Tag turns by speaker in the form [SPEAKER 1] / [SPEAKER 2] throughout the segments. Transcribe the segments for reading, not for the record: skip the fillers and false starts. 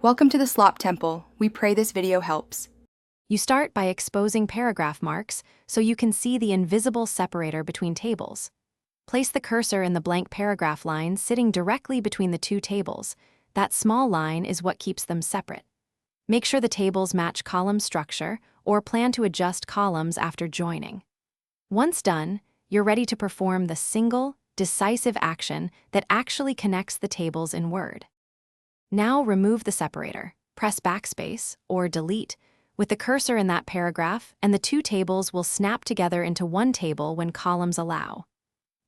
[SPEAKER 1] Welcome to the Slop Temple. We pray this video helps.
[SPEAKER 2] You start by exposing paragraph marks so you can see the invisible separator between tables. Place the cursor in the blank paragraph line sitting directly between the two tables. That small line is what keeps them separate. Make sure the tables match column structure or plan to adjust columns after joining. Once done, you're ready to perform the single, decisive action that actually connects the tables in Word. Now remove the separator, press backspace or delete with the cursor in that paragraph, and the two tables will snap together into one table when columns allow.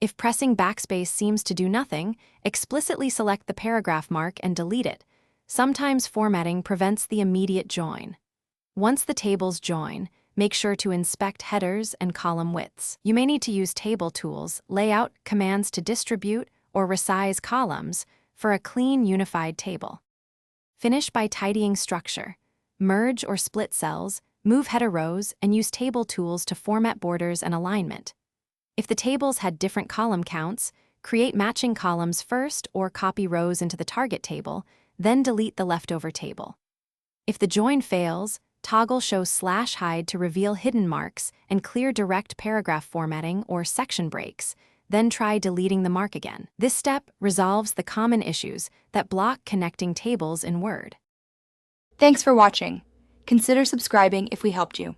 [SPEAKER 2] If pressing backspace seems to do nothing, explicitly select the paragraph mark and delete it. Sometimes formatting prevents the immediate join. Once the tables join, make sure to inspect headers and column widths. You may need to use table tools, layout commands to distribute or resize columns for a clean, unified table. Finish by tidying structure. Merge or split cells, move header rows, and use table tools to format borders and alignment. If the tables had different column counts, create matching columns first or copy rows into the target table, then delete the leftover table. If the join fails, toggle Show /hide to reveal hidden marks and clear direct paragraph formatting or section breaks. Then try deleting the mark again. This step resolves the common issues that block connecting tables in Word.
[SPEAKER 1] Thanks for watching. Consider subscribing if we helped you.